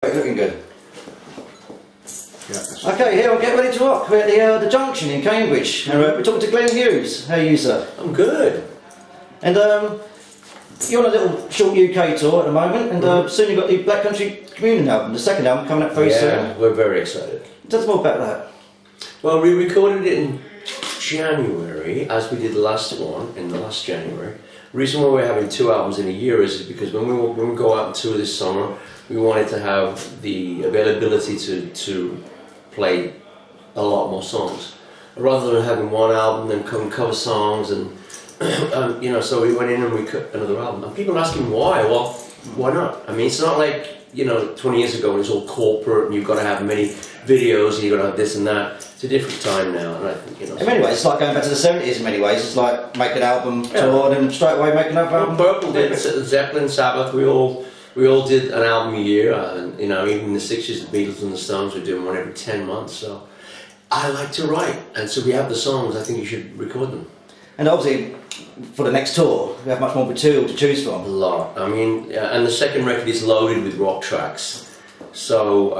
Looking good. Yeah. Okay, here we'll get ready to rock. We're at the Junction in Cambridge. And we're talking to Glenn Hughes. How are you, sir? I'm good. And you're on a little short UK tour at the moment, and soon you've got the Black Country Communion album, the second album, coming up very soon. Yeah, we're very excited. Tell us more about that. Well, we recorded it in January, as we did the last one in the last January. The reason why we're having two albums in a year is because when we go out and tour this summer, we wanted to have the availability to play a lot more songs, rather than having one album and cover songs and you know. So we went in and we cut another album. And people are asking why. Well, why not? I mean, it's not like 20 years ago when it's all corporate and you've got to have many videos and you've got to have this and that. It's a different time now, and I think in many ways, it's like going back to the 70s. In many ways, it's like make an album tour and then straight away make another album. Purple did, Zeppelin, Sabbath. We all did an album a year, and even in the 60s, the Beatles and the Stones were doing one every 10 months. So I like to write, and so we have the songs. I think you should record them. And obviously, for the next tour, we have much more material to choose from. A lot. I mean, and the second record is loaded with rock tracks. So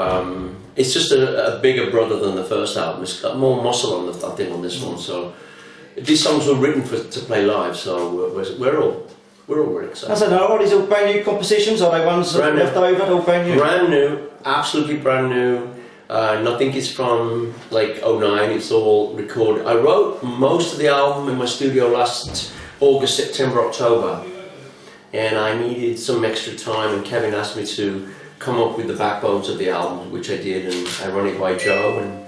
it's just a bigger brother than the first album. It's got more muscle on I think on this one. So these songs were written to play live. So we're all really excited. So are these all brand new compositions? Are they ones that are left over? All brand new. Brand new, absolutely brand new. Nothing is from like '09. It's all recorded. I wrote most of the album in my studio last August, September, October, and I needed some extra time. And Kevin asked me to come up with the backbones of the album, which I did, and I run it by Joe, and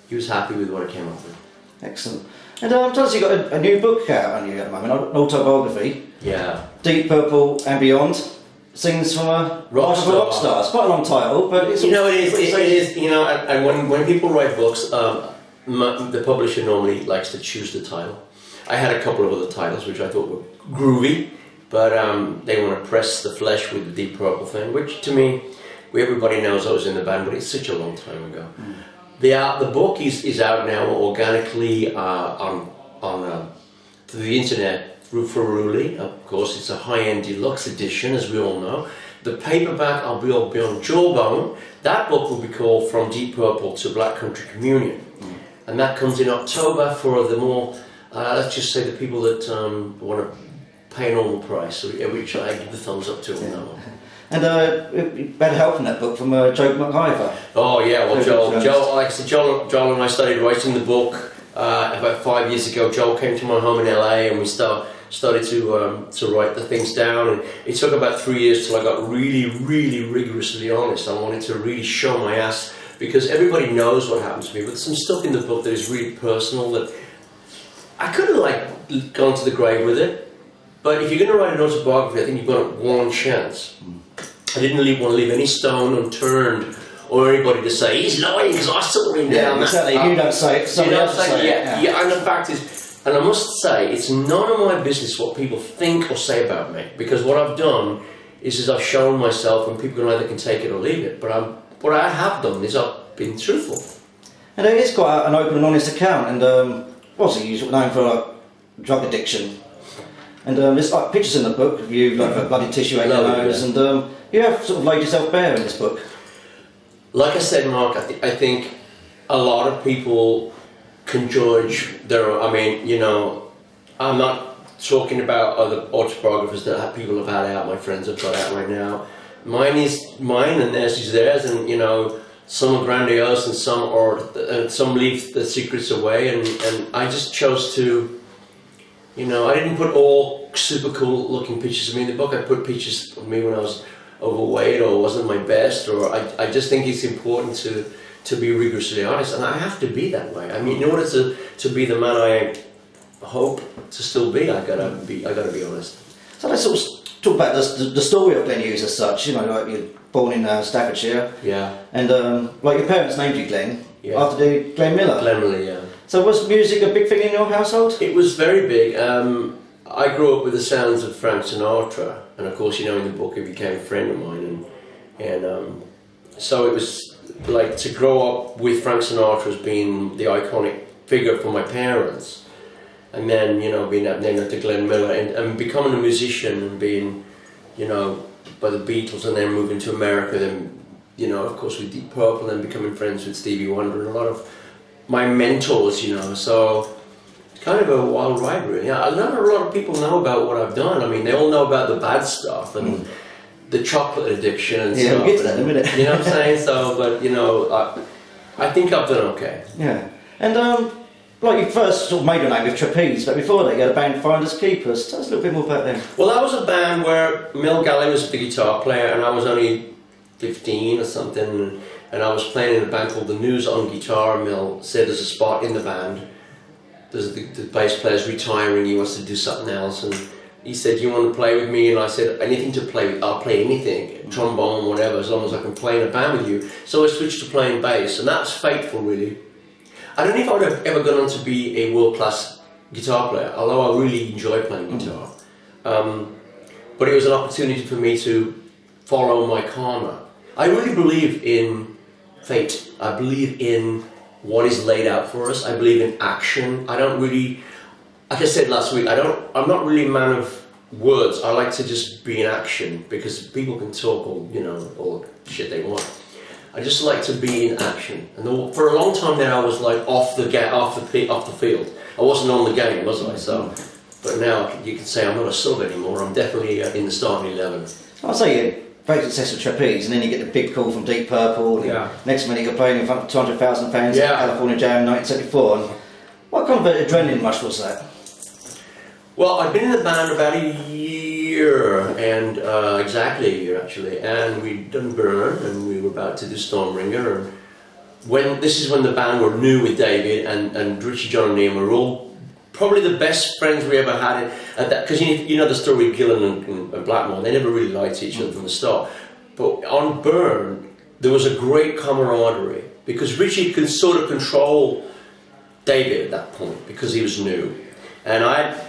he was happy with what I came up with. Excellent. And tell us, you've got a new book out on you at the moment, an autobiography. Yeah. Deep Purple and Beyond. Sings from a rock star. It's quite a long title, but it's it is. And when people write books, the publisher normally likes to choose the title. I had a couple of other titles which I thought were groovy, but they want to press the flesh with the Deep Purple thing, which to me, everybody knows I was in the band, but it's such a long time ago. The book is out now organically through the internet, through Ferruli. Of course, it's a high-end deluxe edition, as we all know. The paperback, I'll be on Jawbone. That book will be called From Deep Purple to Black Country Communion. And that comes in October for the more, let's just say the people that want to pay a normal price, which I give the thumbs up to on that one. And you had help from that book from Joe McIver. Oh yeah, well Joel, like I said, Joel and I started writing the book about 5 years ago. Joel came to my home in LA, and we started to write the things down. And it took about 3 years till I got really rigorously honest. I wanted to really show my ass, because everybody knows what happened to me, but there's some stuff in the book that is really personal that I could have gone to the grave with it. But if you're going to write an autobiography, I think you've got one chance. I didn't want to leave any stone unturned, or anybody to say he's lying because I saw him down. Exactly. You don't say it. Somebody else say it. Yeah. And the fact is, and I must say, it's none of my business what people think or say about me, because what I've done is I've shown myself, and people either can take it or leave it. But what I have done is I've been truthful. And it is quite an open and honest account. And obviously you're known for like drug addiction. And there's like pictures in the book of you like a bloody tissue out your nose, and you have sort of laid yourself bare in this book. Like I said, Mark, I think a lot of people can judge their. I mean, I'm not talking about other autobiographers that people have had out. My friends have got out right now. Mine is mine, and theirs is theirs, and some are grandiose, and some leave the secrets away, and I just chose to. I didn't put all super cool looking pictures of me in the book. I put pictures of me when I was overweight or wasn't my best, or I just think it's important to be rigorously honest, and I have to be that way. I mean, in order to be the man I hope to still be, I gotta be honest. So let's sort of talk about the story of Glenn Hughes as such. Like you're born in Staffordshire. Yeah. And like your parents named you Glenn after the Glenn Miller. Glenn Miller, yeah. So was music a big thing in your household? It was very big. I grew up with the sounds of Frank Sinatra, and of course, in the book, he became a friend of mine, and so it was like to grow up with Frank Sinatra as being the iconic figure for my parents, and then being named after Glenn Miller, and becoming a musician, and being by the Beatles, and then moving to America, then you know, of course with Deep Purple and becoming friends with Stevie Wonder and a lot of my mentors, you know, so it's kind of a wild ride really. I know a lot of people know about what I've done. I mean, they all know about the bad stuff and the chocolate addiction and stuff. Yeah, we'll get to that in a minute. You know what I'm saying? So, but you know, I think I've done okay. Yeah. And like you first sort of made your name with Trapeze, but before that you had a band Finders Keepers. Tell us a little bit more about them. Well, that was a band where Mel Galley was the guitar player and I was only 15 or something, and I was playing in a band called The News on guitar. Mel said there's a spot in the band, there's the bass player's retiring, he wants to do something else, and he said, you want to play with me? And I said, anything to play with, I'll play anything, trombone, whatever, as long as I can play in a band with you. So I switched to playing bass, and that was fateful really. I don't know if I would have ever gone on to be a world-class guitar player, although I really enjoy playing guitar. But it was an opportunity for me to follow my karma. I really believe in fate. I believe in what is laid out for us. I believe in action. I don't really, like I said last week, I'm not really a man of words. I like to just be in action because people can talk all, you know, all the shit they want. I just like to be in action. And for a long time there, I was like off the field. I wasn't on the game, was I? So, but now you can say I'm not a sub anymore. I'm definitely in the starting 11. I'll say you very successful Trapeze, and then you get the big call from Deep Purple. And next minute you're playing in front of 200,000 fans at California Jam 1974. And what kind of adrenaline rush was that? Well, I'd been in the band about a year, and exactly a year actually, and we'd done Burn, and we were about to do Stormbringer. And this is when the band were new with David, and Richie, John, and Ian were all probably the best friends we ever had at that, because you know the story with Gillan and Blackmore, they never really liked each other from the start. But on Burn, there was a great camaraderie, because Richie could sort of control David at that point, because he was new. And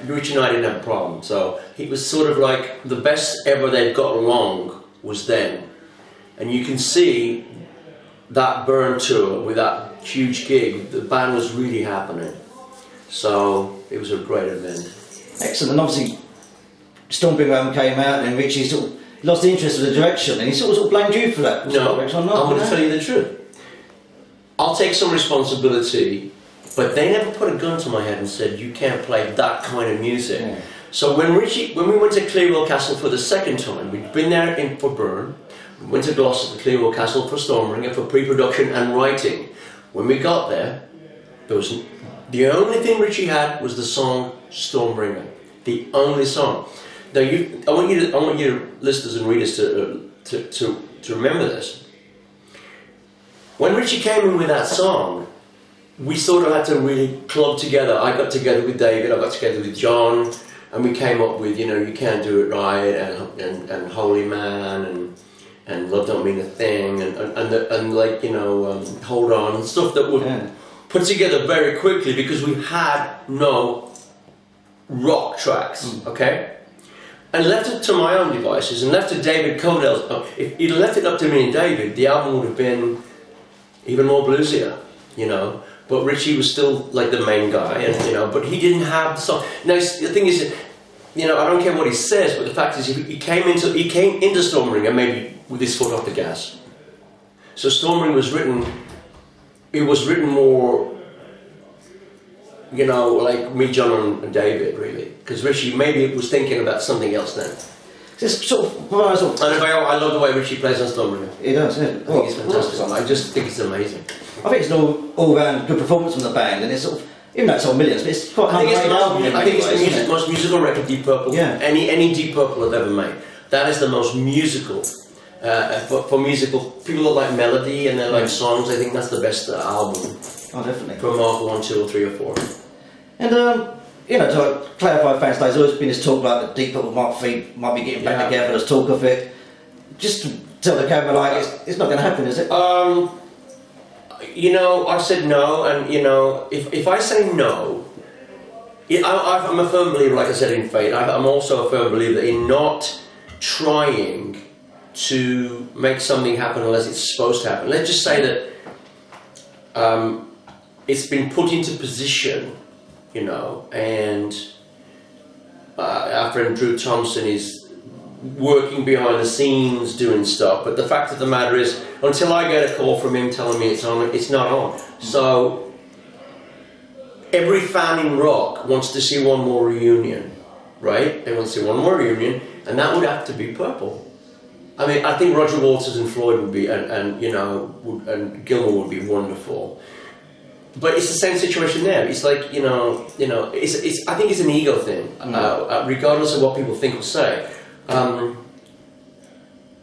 Richie and I didn't have a problem, so he was sort of like the best ever they'd got along was then. And you can see that Burn tour with that huge gig, the band was really happening. So it was a great event. Excellent. And obviously Stormbringer album came out and Richie sort of lost interest in the direction, and he sort of blamed you for that. No, I'm going to tell you the truth. I'll take some responsibility, but they never put a gun to my head and said you can't play that kind of music. Yeah. So when we went to Clearwell Castle for the second time, we'd been there for Burn, we went to Gloucester to Clearwell Castle for Stormbringer for pre-production and writing. When we got there, the only thing Richie had was the song Stormbringer, the only song. Now I want you listeners and readers to remember this. When Richie came in with that song, we sort of had to really club together. I got together with David, I got together with John, and we came up with, you know, You Can't Do It Right, and Holy Man, and Love Don't Mean a Thing, and like, you know, Hold On, and stuff that were put together very quickly because we had no rock tracks, okay? And left it to my own devices, and left to David Codell's. If he'd left it up to me and David, the album would have been even more bluesier, you know. But Richie was still like the main guy, and you know. But he didn't have the song. Now the thing is, you know, I don't care what he says, but the fact is, he came into Stormbringer maybe with his foot off the gas. So Stormbringer was written. It was written more, you know, like me, John, and David, really, because Richie maybe was thinking about something else then. It's sort of, and I love the way Richie plays on Stormbringer. He does, yeah. I think it's fantastic. I just think it's amazing. I think it's an all-round good performance from the band, and it's sort of, even though it's on millions, but it's quite an underrated album. I think it's the most musical record Deep Purple, any Deep Purple have ever made. That is the most musical. For musical, people that like melody and they like songs, I think that's the best album. Oh, definitely. From Mark 1, 2, or 3, or 4. And you know, to clarify, fans, there's always been this talk about the Deep Purple might be getting back together. There's talk of it. Just to tell the camera, like, it's not going to happen, is it? You know, I said no, and you know, if I say no, I'm a firm believer, like I said, in fate. I'm also a firm believer in not trying to make something happen unless it's supposed to happen. Let's just say that it's been put into position, you know, and our friend Drew Thompson is working behind the scenes doing stuff, but the fact of the matter is until I get a call from him telling me it's on, it's not on. So every fan in rock wants to see one more reunion, right? They want to see one more reunion, and that would have to be Purple. I mean, I think Roger Waters and Floyd would be, and you know, and Gilmour would be wonderful. But it's the same situation there. It's like, you know, it's. I think it's an ego thing, regardless of what people think or say.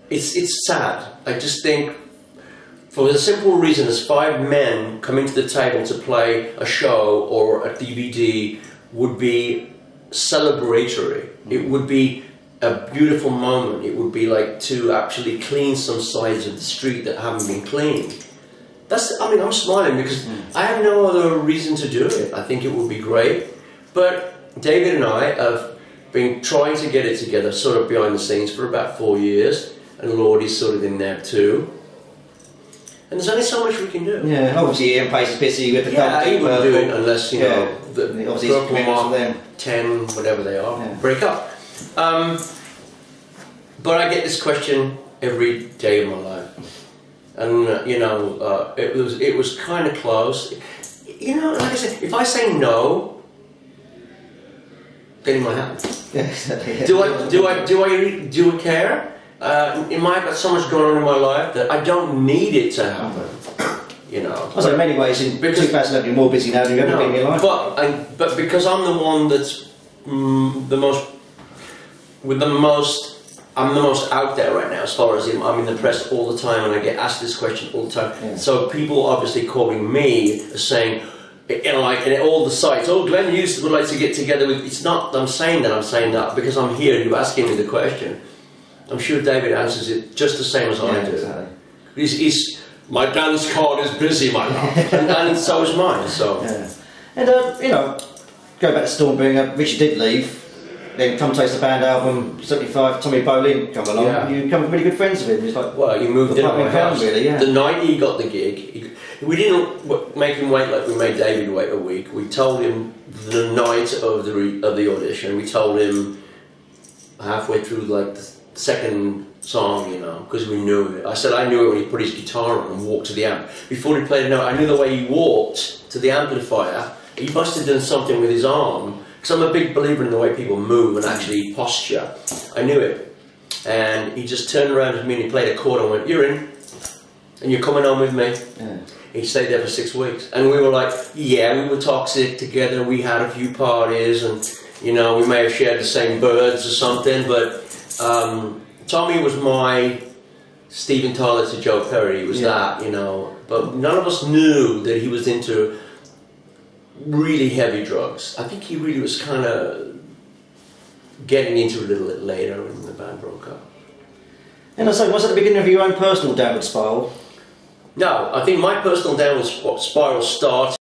It's sad. I just think, for the simple reason, as 5 men coming to the table to play a show or a DVD would be celebratory. It would be a beautiful moment. It would be like to actually clean some sides of the street that haven't been cleaned. That's, I mean, I'm smiling because I have no other reason to do it. I think it would be great. But David and I have been trying to get it together sort of behind the scenes for about 4 years. And Lordy's sort of in there too. And there's only so much we can do. Yeah, obviously Ian plays busy with the he wouldn't do it unless, you know, the obviously Purple Mark 10, whatever they are, break up. But I get this question every day of my life. And, you know, it was kind of close. You know, like I said, if I say no, then it might happen. Do I care? I've got so much going on in my life that I don't need it to happen. You know. So in many ways, in 2011, you're more busy now than you've ever been in your life. But because I'm the one that's I'm the most out there right now, as far as I'm in the press all the time, and I get asked this question all the time. Yeah. So people obviously calling me saying, you know, like in all the sites, oh, Glenn Hughes would like to get together with. It's not that I'm saying that because I'm here. You're asking me the question. I'm sure David answers it just the same as I do. Exactly. My dance card is busy, my love, and so is mine. So, and you know, go back to Stormbringer. Richard did leave. Then Come Taste the Band album '75. Tommy Bolin come along. Yeah. You become really good friends with him. He's like, well, he moved in on my house. Really, yeah. The night he got the gig, we didn't make him wait like we made David wait a week. We told him the night of the audition. We told him halfway through like the second song, you know, because we knew it. I said I knew it when he put his guitar on and walked to the amp. Before he played a note, I knew the way he walked to the amplifier. He must have done something with his arm, because I'm a big believer in the way people move and actually posture. I knew it. And he just turned around to me and he played a chord and went, "You're in, and you're coming home with me." Yeah. He stayed there for 6 weeks. And we were like, yeah, we were toxic together, we had a few parties, and, you know, we may have shared the same birds or something, but Tommy was my Steven Tyler to Joe Perry. He was that, you know. But none of us knew that he was into really heavy drugs. I think he really was kind of getting into it a little bit later when the band broke up. And I say, was it the beginning of your own personal downward spiral? No, I think my personal downward spiral started